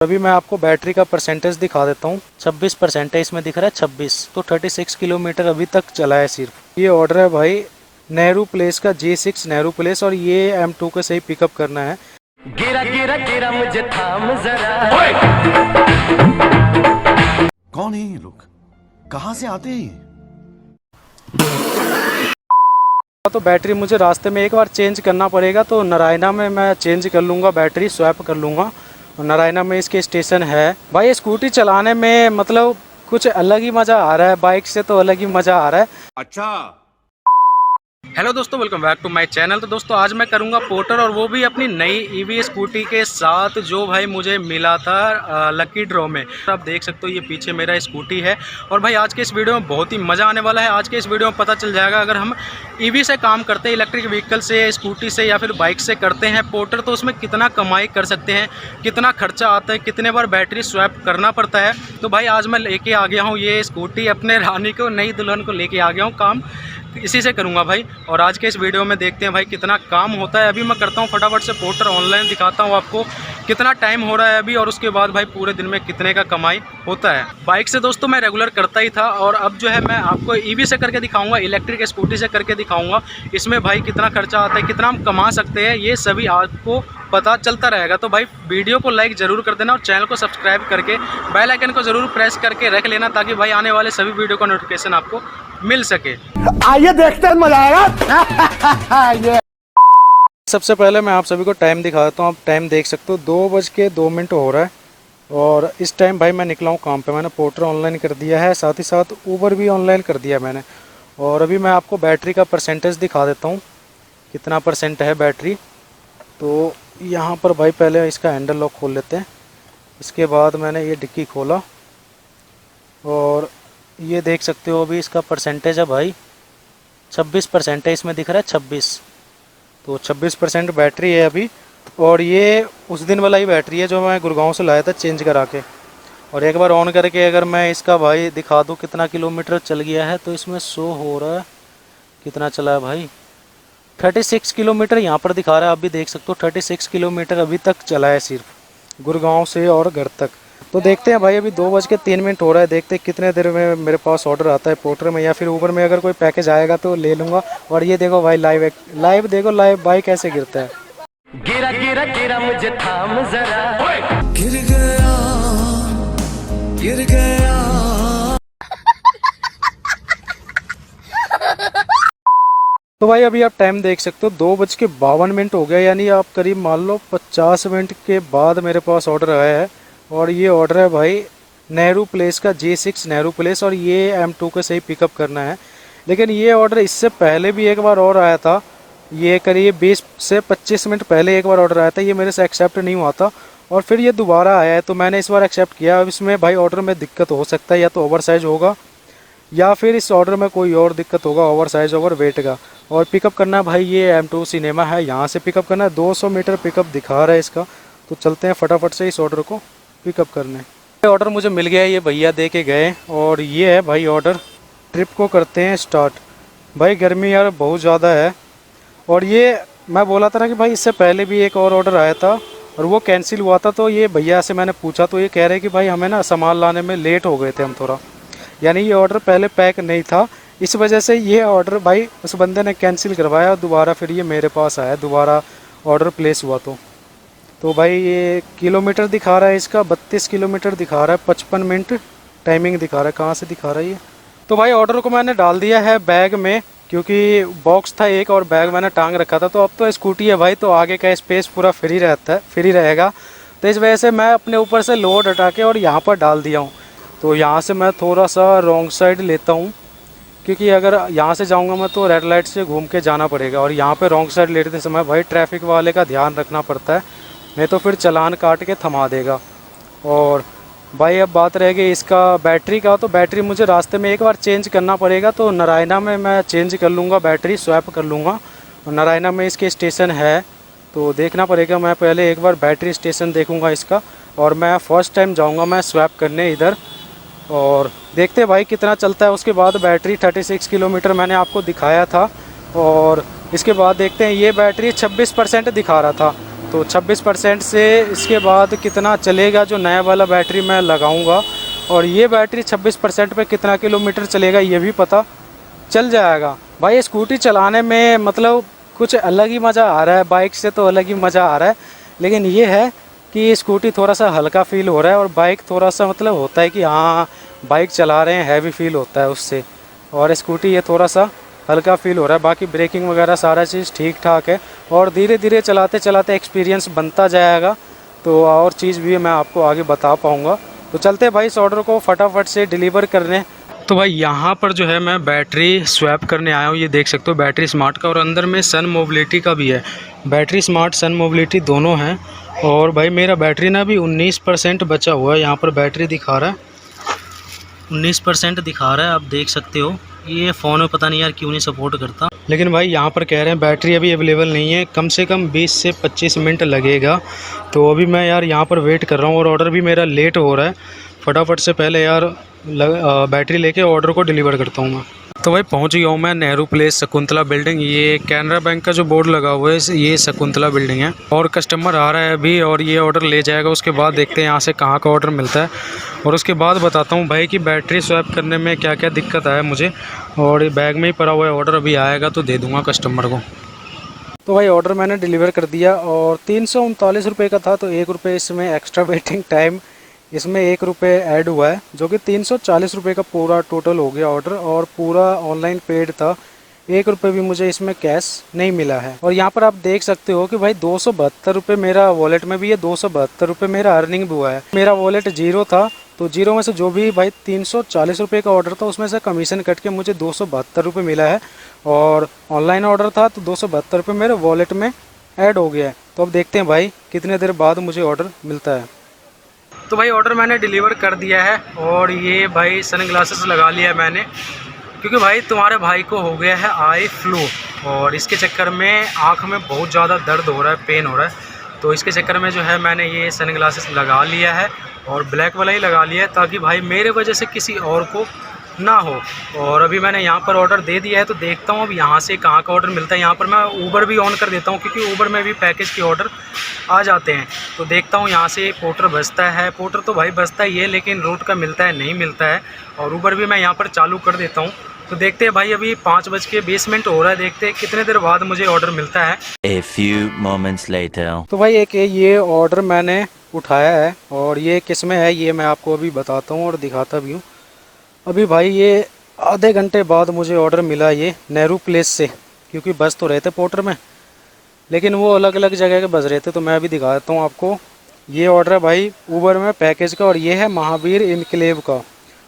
अभी मैं आपको बैटरी का परसेंटेज दिखा देता हूँ। 26% है, इसमें दिख रहा है 26, तो 36 किलोमीटर अभी तक चला है सिर्फ। ये ऑर्डर है भाई नेहरू प्लेस का, J6 नेहरू प्लेस, और ये M2 को सही पिकअप करना है। गिरा गिरा गिरा मुझे थाम जरा। कौन है ये लोग, कहाँ से आते हैं? तो बैटरी मुझे रास्ते में एक बार चेंज करना पड़ेगा, तो नारायणा में मैं चेंज कर लूँगा, बैटरी स्वैप कर लूँगा। और नारायणा में इसके स्टेशन है। भाई स्कूटी चलाने में मतलब कुछ अलग ही मज़ा आ रहा है, बाइक से तो अलग ही मज़ा आ रहा है। अच्छा, हेलो दोस्तों, welcome back to my channel. तो दोस्तों आज मैं करूंगा पोर्टर, और वो भी अपनी नई ईवी स्कूटी के साथ, जो भाई मुझे मिला था लकी ड्रॉ में। तो आप देख सकते हो ये पीछे मेरा स्कूटी है। और भाई आज के इस वीडियो में बहुत ही मज़ा आने वाला है। आज के इस वीडियो में पता चल जाएगा, अगर हम ईवी से काम करते हैं, इलेक्ट्रिक व्हीकल से, स्कूटी से या फिर बाइक से करते हैं पोर्टर, तो उसमें कितना कमाई कर सकते हैं, कितना खर्चा आता है, कितने बार बैटरी स्वैप करना पड़ता है। तो भाई आज मैं लेके आ गया हूँ ये स्कूटी, अपने रानी को, नई दुल्हन को लेके आ गया हूँ। काम इसी से करूंगा भाई। और आज के इस वीडियो में देखते हैं भाई कितना काम होता है। अभी मैं करता हूं फटाफट से पोर्टर, ऑनलाइन दिखाता हूं आपको कितना टाइम हो रहा है अभी, और उसके बाद भाई पूरे दिन में कितने का कमाई होता है। बाइक से दोस्तों मैं रेगुलर करता ही था, और अब जो है मैं आपको ईवी से करके दिखाऊंगा, इलेक्ट्रिक स्कूटी से करके दिखाऊंगा। इसमें भाई कितना खर्चा आता है, कितना हम कमा सकते हैं, ये सभी आपको पता चलता रहेगा। तो भाई वीडियो को लाइक ज़रूर कर देना, और चैनल को सब्सक्राइब करके बेल आइकन को ज़रूर प्रेस करके रख लेना, ताकि भाई आने वाले सभी वीडियो का नोटिफिकेशन आपको मिल सके। आइए देखते हैं, मजा आएगा। सबसे पहले मैं आप सभी को टाइम दिखा देता हूँ। आप टाइम देख सकते हो, 2:02 हो रहा है। और इस टाइम भाई मैं निकला हूँ काम पे। मैंने पोर्टर ऑनलाइन कर दिया है, साथ ही साथ ऊबर भी ऑनलाइन कर दिया मैंने। और अभी मैं आपको बैटरी का परसेंटेज दिखा देता हूँ, कितना परसेंट है बैटरी। तो यहाँ पर भाई पहले इसका हैंडल लॉक खोल लेते हैं। इसके बाद मैंने ये डिक्की खोला, और ये देख सकते हो अभी इसका परसेंटेज है भाई 26% है, इसमें दिख रहा है 26, तो 26% बैटरी है अभी। और ये उस दिन वाला ही बैटरी है जो मैं गुड़गांव से लाया था चेंज करा के। और एक बार ऑन करके अगर मैं इसका भाई दिखा दूँ कितना किलोमीटर चल गया है, तो इसमें शो हो रहा है कितना चला है भाई, 36 किलोमीटर यहाँ पर दिखा रहा है। आप भी देख सकते हो 36 किलोमीटर अभी तक चला है सिर्फ गुड़गांव से और घर तक। तो देखते हैं भाई, अभी 2:03 हो रहा है। देखते हैं कितने देर में मेरे पास ऑर्डर आता है पोर्टर में, या फिर ऊबर में अगर कोई पैकेज आएगा तो ले लूँगा। और ये देखो भाई लाइव देखो, लाइव बाइक कैसे गिरता है। गिरा गिरा गिरा मुझे थाम जरा। गिर गया, गिर गया। तो भाई अभी आप टाइम देख सकते हो, 2:52 हो गया, यानी आप करीब मान लो 50 मिनट के बाद मेरे पास ऑर्डर आया है। और ये ऑर्डर है भाई नेहरू प्लेस का, J6 नेहरू प्लेस, और ये M2 को सही पिकअप करना है। लेकिन ये ऑर्डर इससे पहले भी एक बार और आया था, ये करीब 20 से 25 मिनट पहले एक बार ऑर्डर आया था। ये मेरे से एक्सेप्ट नहीं हुआ था, और फिर ये दोबारा आया है, तो मैंने इस बार एक्सेप्ट किया। अब इसमें भाई ऑर्डर में दिक्कत हो सकता है, या तो ओवर साइज होगा, या फिर इस ऑर्डर में कोई और दिक्कत होगा, ओवर साइज ओवर वेट का। और पिकअप करना है भाई, ये M2 सिनेमा है, यहाँ से पिकअप करना है। 200 मीटर पिकअप दिखा रहा है इसका। तो चलते हैं फटाफट से इस ऑर्डर को पिकअप करने। ये ऑर्डर मुझे मिल गया है, ये भैया दे के गए। और ये है भाई ऑर्डर। ट्रिप को करते हैं स्टार्ट। भाई गर्मी यार बहुत ज़्यादा है, और ये मैं बोला था ना कि भाई इससे पहले भी एक और ऑर्डर आया था और वो कैंसिल हुआ था। तो ये भैया से मैंने पूछा, तो ये कह रहे कि भाई हमें ना सामान लाने में लेट हो गए थे हम थोड़ा, यानी ये ऑर्डर पहले पैक नहीं था, इस वजह से ये ऑर्डर भाई उस बंदे ने कैंसिल करवाया, और दोबारा फिर ये मेरे पास आया, दोबारा ऑर्डर प्लेस हुआ। तो भाई ये किलोमीटर दिखा रहा है इसका, 32 किलोमीटर दिखा रहा है, 55 मिनट टाइमिंग दिखा रहा है। कहाँ से दिखा रहा है ये? तो भाई ऑर्डर को मैंने डाल दिया है बैग में, क्योंकि बॉक्स था एक और बैग मैंने टांग रखा था। तो अब तो स्कूटी है भाई, तो आगे का स्पेस पूरा फ्री रहता है, फ्री रहेगा। तो इस वजह से मैं अपने ऊपर से लोड हटा के और यहाँ पर डाल दिया हूँ। तो यहाँ से मैं थोड़ा सा रॉन्ग साइड लेता हूँ, क्योंकि अगर यहाँ से जाऊँगा मैं तो रेड लाइट से घूम के जाना पड़ेगा, और यहाँ पे रॉन्ग साइड लेते समय भाई ट्रैफिक वाले का ध्यान रखना पड़ता है, नहीं तो फिर चालान काट के थमा देगा। और भाई अब बात रह गई इसका बैटरी का, तो बैटरी मुझे रास्ते में एक बार चेंज करना पड़ेगा, तो नारायणा में मैं चेंज कर लूँगा, बैटरी स्वैप कर लूँगा। और नारायणा में इसके स्टेशन है, तो देखना पड़ेगा। मैं पहले एक बार बैटरी स्टेशन देखूँगा इसका, और मैं फ़र्स्ट टाइम जाऊँगा मैं स्वैप करने इधर, और देखते भाई कितना चलता है। उसके बाद बैटरी 36 किलोमीटर मैंने आपको दिखाया था, और इसके बाद देखते हैं। ये बैटरी 26% दिखा रहा था, तो 26% से इसके बाद कितना चलेगा जो नया वाला बैटरी मैं लगाऊंगा, और ये बैटरी 26% पे कितना किलोमीटर चलेगा ये भी पता चल जाएगा। भाई स्कूटी चलाने में मतलब कुछ अलग ही मज़ा आ रहा है, बाइक से तो अलग ही मज़ा आ रहा है। लेकिन ये है कि स्कूटी थोड़ा सा हल्का फील हो रहा है, और बाइक थोड़ा सा मतलब होता है कि हाँ बाइक चला रहे हैं, हैवी फील होता है उससे, और स्कूटी ये थोड़ा सा हल्का फील हो रहा है। बाकी ब्रेकिंग वगैरह सारा चीज़ ठीक ठाक है, और धीरे धीरे चलाते चलाते एक्सपीरियंस बनता जाएगा, तो और चीज़ भी मैं आपको आगे बता पाऊँगा। तो चलते भाई इस ऑर्डर को फटाफट से डिलीवर करने। तो भाई यहाँ पर जो है मैं बैटरी स्वैप करने आया हूँ, ये देख सकते हो बैटरी स्मार्ट का, और अंदर में सन मोबिलिटी का भी है। बैटरी स्मार्ट सन मोबिलिटी दोनों हैं। और भाई मेरा बैटरी ना भी 19% बचा हुआ है, यहाँ पर बैटरी दिखा रहा है 19% दिखा रहा है, आप देख सकते हो। ये फ़ोन में पता नहीं यार क्यों नहीं सपोर्ट करता, लेकिन भाई यहाँ पर कह रहे हैं बैटरी अभी अवेलेबल नहीं है, कम से कम 20 से 25 मिनट लगेगा। तो अभी मैं यार यहाँ पर वेट कर रहा हूँ, और ऑर्डर भी मेरा लेट हो रहा है। फटाफट से पहले यार बैटरी लेके ऑर्डर को डिलीवर करता हूँ मैं। तो भाई पहुँच गया हूँ मैं नेहरू प्लेस शकुंतला बिल्डिंग। ये कैनरा बैंक का जो बोर्ड लगा हुआ है ये शकुंतला बिल्डिंग है, और कस्टमर आ रहा है अभी, और ये ऑर्डर ले जाएगा। उसके बाद देखते हैं यहाँ से कहाँ का ऑर्डर मिलता है, और उसके बाद बताता हूँ भाई कि बैटरी स्वैप करने में क्या क्या दिक्कत आया मुझे। और बैग में ही पड़ा हुआ है ऑर्डर, अभी आएगा तो दे दूँगा कस्टमर को। तो भाई ऑर्डर मैंने डिलीवर कर दिया, और 339 रुपये का था, तो 1 रुपये इसमें एक्स्ट्रा वेटिंग टाइम, इसमें 1 रुपये ऐड हुआ है, जो कि 340 रुपये का पूरा टोटल हो गया ऑर्डर, और पूरा ऑनलाइन पेड था। 1 रुपये भी मुझे इसमें कैश नहीं मिला है। और यहाँ पर आप देख सकते हो कि भाई 272 रुपये मेरा वॉलेट में भी है, 272 रुपये मेरा अर्निंग भी हुआ है। मेरा वॉलेट जीरो था, तो जीरो में से जो भी भाई 340 रुपये का ऑर्डर था उसमें से कमीशन कट के मुझे 272 रुपये मिला है, और ऑनलाइन ऑर्डर था तो 272 रुपये मेरे वॉलेट में ऐड हो गया है। तो अब देखते हैं भाई कितने देर बाद मुझे ऑर्डर मिलता है। तो भाई ऑर्डर मैंने डिलीवर कर दिया है, और ये भाई सन ग्लासेस लगा लिया है मैंने, क्योंकि भाई तुम्हारे भाई को हो गया है आई फ्लू, और इसके चक्कर में आँख में बहुत ज़्यादा दर्द हो रहा है, पेन हो रहा है। तो इसके चक्कर में जो है मैंने ये सन ग्लासेस लगा लिया है, और ब्लैक वाला ही लगा लिया है, ताकि भाई मेरे वजह से किसी और को ना हो। और अभी मैंने यहाँ पर ऑर्डर दे दिया है, तो देखता हूँ अब यहाँ से कहाँ का ऑर्डर मिलता है। यहाँ पर मैं ऊबर भी ऑन कर देता हूँ, क्योंकि ऊबर में भी पैकेज के ऑर्डर आ जाते हैं। तो देखता हूँ यहाँ से पोर्टर बजता है, पोर्टर तो भाई बजता ही है, लेकिन रूट का मिलता है नहीं मिलता है। और ऊबर भी मैं यहाँ पर चालू कर देता हूँ। तो देखते हैं भाई, अभी 5:20 हो रहा है, देखते हैं कितने देर बाद मुझे ऑर्डर मिलता है। A few moments later. तो भाई एक ये ऑर्डर मैंने उठाया है, और ये किस में है ये मैं आपको अभी बताता हूँ और दिखाता भी हूँ। अभी भाई ये आधे घंटे बाद मुझे ऑर्डर मिला ये नेहरू प्लेस से, क्योंकि बस तो रहे थे पोर्टर में, लेकिन वो अलग अलग जगह के बज रहे थे। तो मैं अभी दिखा देता हूँ आपको। ये ऑर्डर है भाई ऊबर में पैकेज का, और ये है महावीर इनक्लेव का,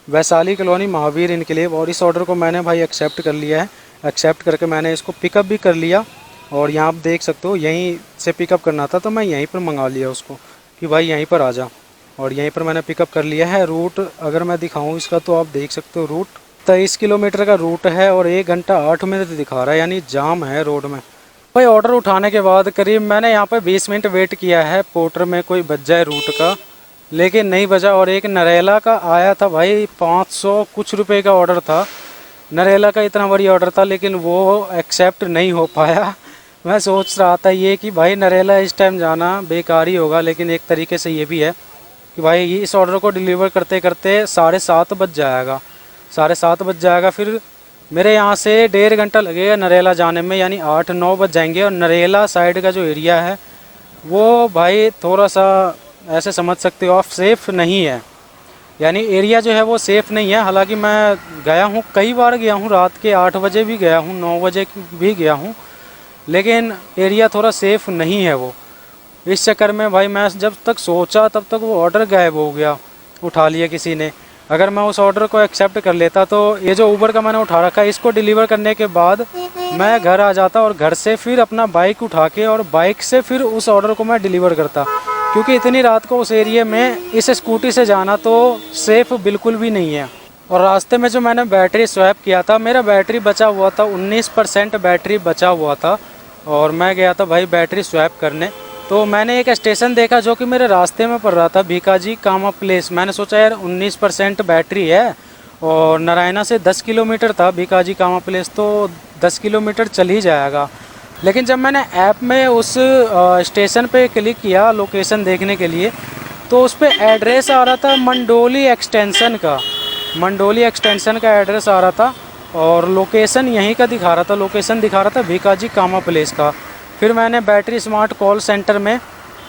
वैशाली कॉलोनी महावीर इनक्लेव। और इस ऑर्डर को मैंने भाई एक्सेप्ट कर लिया है। एक्सेप्ट करके मैंने इसको पिकअप भी कर लिया, और यहाँ आप देख सकते हो यहीं से पिकअप करना था, तो मैं यहीं पर मंगा लिया उसको कि भाई यहीं पर आ जा, और यहीं पर मैंने पिकअप कर लिया है। रूट अगर मैं दिखाऊँ इसका, तो आप देख सकते हो रूट 23 किलोमीटर का रूट है, और 1 घंटा 8 मिनट दिखा रहा है, यानी जाम है रोड में। भाई ऑर्डर उठाने के बाद करीब मैंने यहाँ पर 20 मिनट वेट किया है, पोर्टर में कोई बज जाए रूट का, लेकिन नहीं बजा। और एक नरेला का आया था भाई, 500 कुछ रुपए का ऑर्डर था। नरेला का इतना बड़ी ऑर्डर था, लेकिन वो एक्सेप्ट नहीं हो पाया। मैं सोच रहा था ये कि भाई नरेला इस टाइम जाना बेकार ही होगा, लेकिन एक तरीके से ये भी है कि भाई इस ऑर्डर को डिलीवर करते करते 7:30 बज जाएगा, 7:30 बज जाएगा। फिर मेरे यहाँ से 1.5 घंटा लगेगा नरेला जाने में, यानी 8-9 बज जाएंगे। और नरेला साइड का जो एरिया है वो भाई थोड़ा सा ऐसे समझ सकते हो आप, सेफ़ नहीं है, यानी एरिया जो है वो सेफ़ नहीं है। हालांकि मैं गया हूँ, कई बार गया हूँ, रात के 8 बजे भी गया हूँ, 9 बजे भी गया हूँ, लेकिन एरिया थोड़ा सेफ़ नहीं है वो। इस चक्कर में भाई मैं जब तक सोचा तब तक वो ऑर्डर गायब हो गया, उठा लिया किसी ने। अगर मैं उस ऑर्डर को एक्सेप्ट कर लेता, तो ये जो ऊबर का मैंने उठा रखा है, इसको डिलीवर करने के बाद मैं घर आ जाता, और घर से फिर अपना बाइक उठा के और बाइक से फिर उस ऑर्डर को मैं डिलीवर करता, क्योंकि इतनी रात को उस एरिया में इस स्कूटी से जाना तो सेफ़ बिल्कुल भी नहीं है। और रास्ते में जो मैंने बैटरी स्वैप किया था, मेरा बैटरी बचा हुआ था, 19% बैटरी बचा हुआ था, और मैं गया था भाई बैटरी स्वैप करने। तो मैंने एक स्टेशन देखा जो कि मेरे रास्ते में पड़ रहा था, भीकाजी कामा प्लेस। मैंने सोचा यार 19% बैटरी है, और नारायणा से 10 किलोमीटर था भीकाजी कामा प्लेस, तो 10 किलोमीटर चल ही जाएगा। लेकिन जब मैंने ऐप में उस स्टेशन पे क्लिक किया लोकेशन देखने के लिए, तो उस पर एड्रेस आ रहा था मंडोली एक्सटेंशन का। मंडोली एक्सटेंशन का एड्रेस आ रहा था और लोकेशन यहीं का दिखा रहा था। लोकेशन दिखा रहा था भीकाजी कामा प्लेस का। फिर मैंने बैटरी स्मार्ट कॉल सेंटर में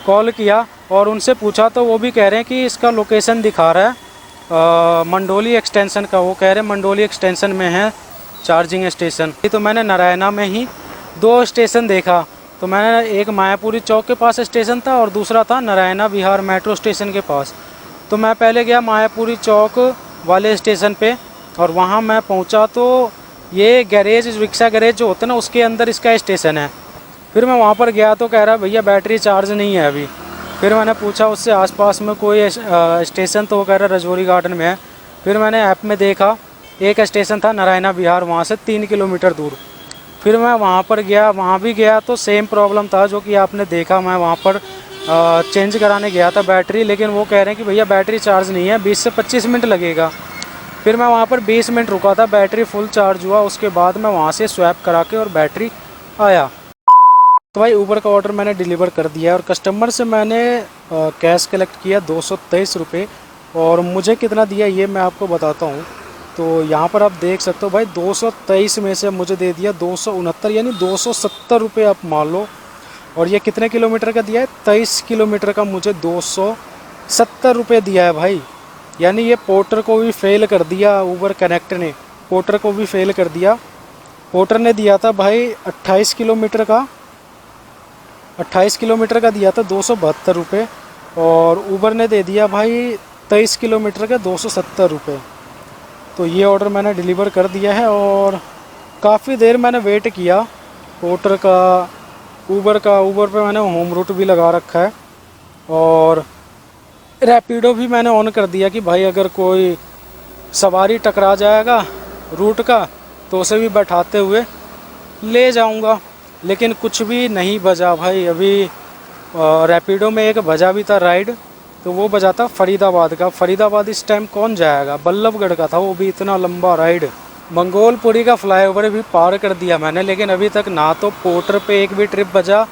कॉल किया और उनसे पूछा, तो वो भी कह रहे हैं कि इसका लोकेशन दिखा रहा है मंडोली एक्सटेंशन का। वो कह रहे हैं मंडोली एक्सटेंशन में है चार्जिंग स्टेशन। तो मैंने नारायणा में ही 2 स्टेशन देखा। तो मैंने एक मायापुरी चौक के पास स्टेशन था और दूसरा था नारायणा विहार मेट्रो स्टेशन के पास। तो मैं पहले गया मायापुरी चौक वाले स्टेशन पे और वहाँ मैं पहुँचा तो ये गैरेज, रिक्शा गैरेज जो होता है ना, उसके अंदर इसका स्टेशन है। फिर मैं वहाँ पर गया तो कह रहा भैया बैटरी चार्ज नहीं है अभी। फिर मैंने पूछा उससे आसपास में कोई स्टेशन, तो वो कह रहा रजौरी गार्डन में है। फिर मैंने ऐप में देखा एक स्टेशन था नारायणा विहार, वहाँ से 3 किलोमीटर दूर। फिर मैं वहाँ पर गया, वहाँ भी गया तो सेम प्रॉब्लम था जो कि आपने देखा। मैं वहाँ पर चेंज कराने गया था बैटरी, लेकिन वो कह रहे हैं कि भैया बैटरी चार्ज नहीं है, 20 से 25 मिनट लगेगा। फिर मैं वहाँ पर 20 मिनट रुका था, बैटरी फुल चार्ज हुआ। उसके बाद मैं वहाँ से स्वैप करा के और बैटरी आया। तो भाई ऊबर का ऑर्डर मैंने डिलीवर कर दिया और कस्टमर से मैंने कैश कलेक्ट किया 223 रुपये। और मुझे कितना दिया ये मैं आपको बताता हूँ। तो यहाँ पर आप देख सकते हो भाई 223 में से मुझे दे दिया 269, यानी 270 रुपये आप मान लो। और ये कितने किलोमीटर का दिया है? 23 किलोमीटर का मुझे 270 रुपये दिया है भाई। यानी ये पोर्टर को भी फेल कर दिया, ऊबर कनेक्ट ने पोर्टर को भी फेल कर दिया। पोर्टर ने दिया था भाई 28 किलोमीटर का, 28 किलोमीटर का दिया था 272 रुपये और ऊबर ने दे दिया भाई 23 किलोमीटर का 270 रुपये। तो ये ऑर्डर मैंने डिलीवर कर दिया है और काफ़ी देर मैंने वेट किया पोर्टर का, ऊबर का। ऊबर पे मैंने होम रूट भी लगा रखा है और रैपिडो भी मैंने ऑन कर दिया कि भाई अगर कोई सवारी टकरा जाएगा रूट का तो उसे भी बैठाते हुए ले जाऊंगा। लेकिन कुछ भी नहीं बजा भाई। अभी रैपिडो में एक बजा भी था राइड, तो वो बजा था फरीदाबाद का। फरीदाबाद इस टाइम कौन जाएगा, बल्लभगढ़ का था, वो भी इतना लंबा राइड। मंगोलपुरी का फ्लाईओवर भी पार कर दिया मैंने, लेकिन अभी तक ना तो पोर्टर पे एक भी ट्रिप बजा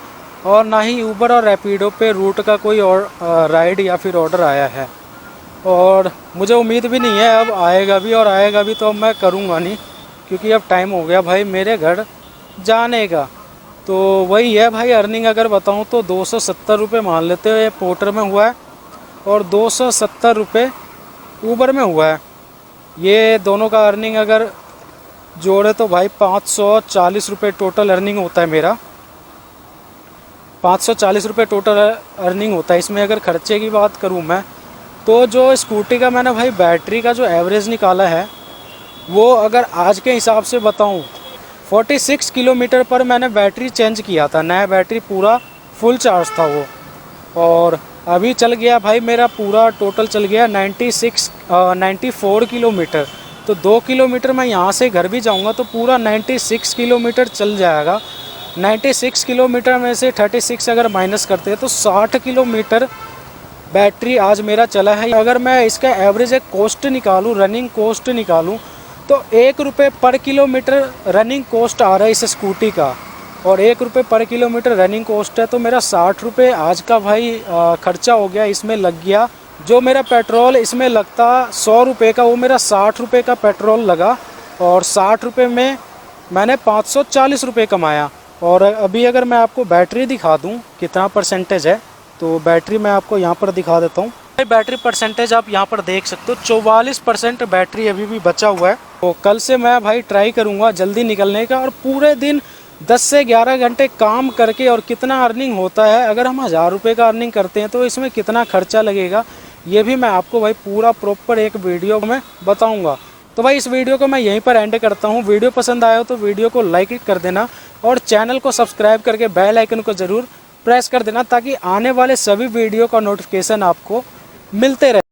और ना ही ऊबर और रैपिडो पे रूट का कोई और राइड या फिर ऑर्डर आया है। और मुझे उम्मीद भी नहीं है अब आएगा भी, और आएगा भी तो अब मैं करूँगा नहीं, क्योंकि अब टाइम हो गया भाई मेरे घर जाने का। तो वही है भाई, अर्निंग अगर बताऊँ तो 270 रुपये मान लेते हुए पोर्टर में हुआ है और 270 रुपये ऊबर में हुआ है। ये दोनों का अर्निंग अगर जोड़े तो भाई 540 रुपये टोटल अर्निंग होता है मेरा। 540 रुपये टोटल अर्निंग होता है। इसमें अगर खर्चे की बात करूँ मैं तो जो स्कूटी का मैंने भाई बैटरी का जो एवरेज निकाला है वो अगर आज के हिसाब से बताऊँ 46 किलोमीटर पर मैंने बैटरी चेंज किया था। नया बैटरी पूरा फुल चार्ज था वो, और अभी चल गया भाई मेरा पूरा टोटल चल गया 94 किलोमीटर। तो 2 किलोमीटर मैं यहाँ से घर भी जाऊँगा तो पूरा 96 किलोमीटर चल जाएगा। 96 किलोमीटर में से 36 अगर माइनस करते हैं तो 60 किलोमीटर बैटरी आज मेरा चला है। अगर मैं इसका एवरेज एक कॉस्ट निकालूँ, रनिंग कॉस्ट निकालूँ, तो 1 रुपये पर किलोमीटर रनिंग कॉस्ट आ रहा है इस स्कूटी का, और 1 रुपये पर किलोमीटर रनिंग कॉस्ट है। तो मेरा 60 रुपये आज का भाई खर्चा हो गया, इसमें लग गया। जो मेरा पेट्रोल इसमें लगता 100 रुपये का, वो मेरा 60 रुपये का पेट्रोल लगा, और 60 रुपये में मैंने 540 रुपये कमाया। और अभी अगर मैं आपको बैटरी दिखा दूं कितना परसेंटेज है, तो बैटरी मैं आपको यहाँ पर दिखा देता हूँ। बैटरी परसेंटेज आप यहाँ पर देख सकते हो, 44% बैटरी अभी भी बचा हुआ है। तो कल से मैं भाई ट्राई करूँगा जल्दी निकलने का, और पूरे दिन 10 से 11 घंटे काम करके। और कितना अर्निंग होता है, अगर हम 1000 रुपये का अर्निंग करते हैं तो इसमें कितना खर्चा लगेगा, ये भी मैं आपको भाई पूरा प्रॉपर एक वीडियो में बताऊंगा। तो भाई इस वीडियो को मैं यहीं पर एंड करता हूँ। वीडियो पसंद आया हो तो वीडियो को लाइक कर देना, और चैनल को सब्सक्राइब करके बेल आइकन को ज़रूर प्रेस कर देना, ताकि आने वाले सभी वीडियो का नोटिफिकेशन आपको मिलते रहे।